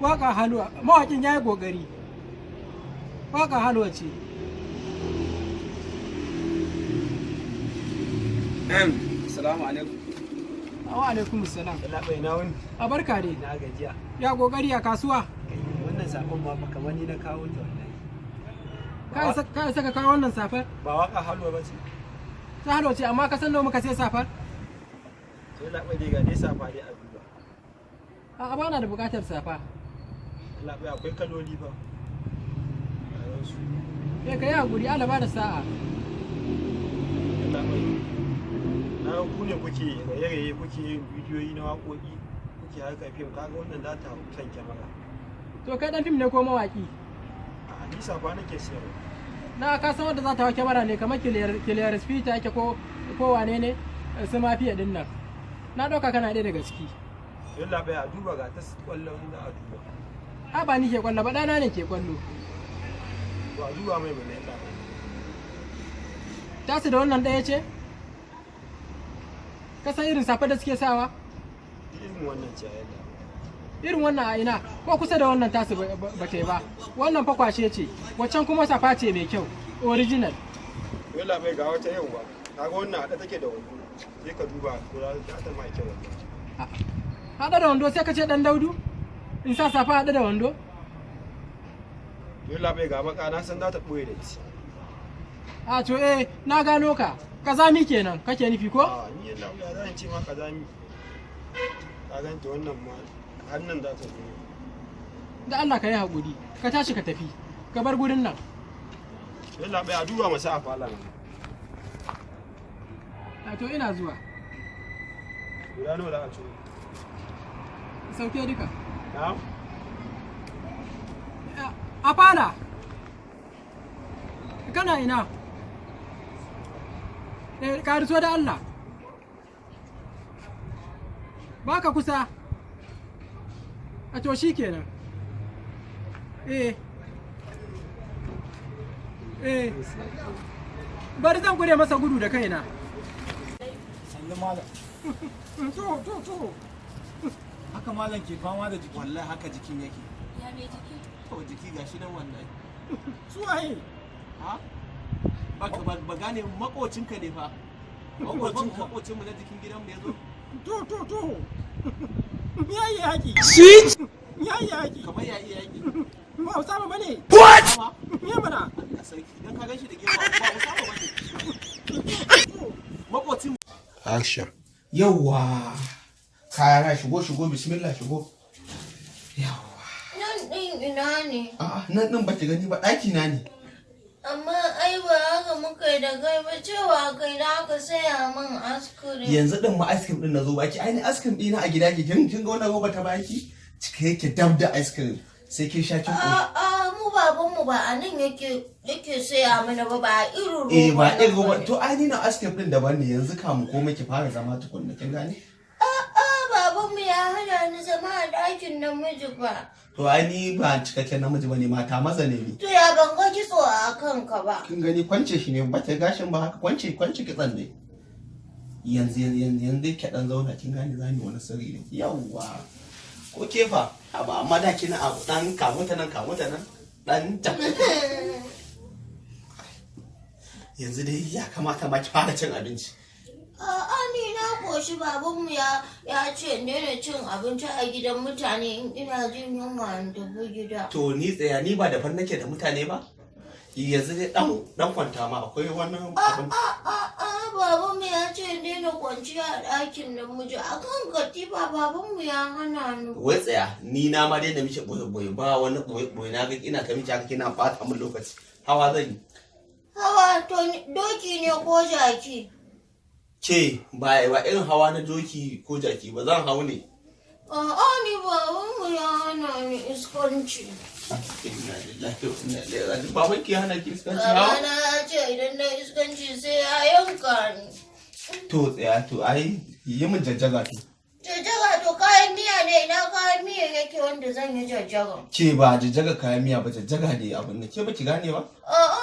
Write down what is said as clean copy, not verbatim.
waka halwa mawakin yayi kokari waka halwa ce. Assalamu alaikum. Wa alaikum assalam. Allah bai na wani. A barka dai. Na gajiya. Ya kokari a kasuwa. Wannan sakon ba kamar ni na kawo ta wallahi. Ka saka kawo wannan safar? Ba waka halwa ba ce. Ta halwa ce amma ka san nawa muka sai safar? Sai labai dai ga dai safa dai a duba. A bana da bukatar safa. Allah bai akwai kaloli ba. Kai hakuri Allah ba da sa'a. Allah bai. Na ku ne kuke raye-raye kuke yin bidiyoyi na waƙoƙi kuke harka fim kaga wannan za ta kan kyamara. To kai dan fim ne ko mawaki? A ni safa nake siyarwa. Na ka san wanda za ta hau kyamara ne kamar kiliyar spita yake ko wane ne su mafiya din nan. Na ɗauka kana ɗaya daga ciki. Allah bai a duba ga ta kwallon da a duba. A ba ni ke kwallo ba ɗana ne ke kwallo. To a duba mai bane Allah. Tasu da wannan ɗaya ce? Ka san irin safa da suke sawa? Irin wannan ce yadda. Irin wannan a ina ko kusa da wannan tasu ba ta yi ba. Wannan fa kwashe ce, waccan kuma safa ce mai kyau, original. Allah bai ga wata yau ba. Kaga wannan haɗa take da wando. Sai ka duba ko za ta mai kyau wannan. Haɗa da wando sai ka ce ɗan Daudu? In sa safa haɗa da wando? Allah bai ga baka na san za ta ɓoye da ita. A to na gano ka. Kazami kenan kake nufi ko? A ni Allah ya zan ce ma kazami. Ka ganta wannan ma hannun za ta zo. Da Allah ka yi haƙuri, ka tashi ka tafi, ka bar gurin nan. Allah bai a duba masa a falan. A to ina zuwa. Guda nawa za a ciro? Sauke duka. Na'am. A fala. Kana ina? Ka riso da Allah. Baka kusa. A to shi kenan. Bari zan gure masa gudu da kaina. Sannu malam. To. Haka malam ke fama da jiki. Wallahi haka jikin yake. Ya me jiki? To jiki gashi nan wallahi. Su waye? Ha? Ba gane makocinka ne fa. Makocinmu na jikin gidanmu ya zo. To. Yayi yaki. Shit! Yayi yaki. Kamar ya iya yaki. Ba Usama bane. What? Me mana? Allah sarki dan ka ganshi da gefe ba Usama bane. Makocin Action. Yawwa. Kaya na shigo bismillah shigo. Yawwa. Nan ɗin ina ne? A'a nan din baki gani ba ɗaki na ne. Amma ai ba haka muka yi da kai ba cewa kai da aka saya min askirim. Yanzu din ma ice cream din nazo baki. Ai ni ice cream ɗina a gida ke kin ga wannan roba ta baki? Cike yake dab da ice cream. Sai kin sha kin koshi. A'a mu babanmu ba a nan yake saya mana ba a irin roba. Ba irin roba. To ai ni na ice cream din daban ne yanzu kamu komai ki fara zama tukunna kin gane? Babanmu ya hana ni zama a ɗakin namiji ba. To ai ni ba cikakken namiji bane mata maza ne ni. To ya ban ga kitso a kanka ba. Kin gani kwance shi ne ba ta gashin ba haka kwance kitsan ne. Yanzu ke dan zauna kin gane zani wani sirri ne. Yawwa. Ko kefa ba amma da kina abu dan kamuta nan dan ta. Yanzu dai ya kamata ma ki fara cin abinci. A'a ni na koshi babanmu ya ce ne da cin abinci a gidan mutane in ina jin yunwa in tafi gida. To ni tsaya ni ba daban nake da mutane ba. Yanzu dai dan kwanta ma akwai wannan abin. Babanmu ya ce ne na kwanciya a ɗakin namiji a kan katifa babanmu ya hana ni. Wai tsaya ni na ma dai da mishi boye ba wani boye na ga ina ta miki haka kina bata min lokaci. Hawa zan yi. Hawa to doki ne ko jaki? Ke ba irin hawa na doki ko jaki ba zan hau ne. A'a ni babanmu ya hana ni iskanci. Inna lillahi wa inna ilaihi raji'un. Baban ki hana ki iskanci hawa? Babana ya ce idan na iskanci sai ya yanka ni. To tsaya to ai yi min jajjaga to. Jajjaga to kayan miya ne ina kayan miya yake wanda zan yi jajjaga. Ke ba jajjaga kayan miya ba jajjaga ne abin da ke ba ki gane ba? A'a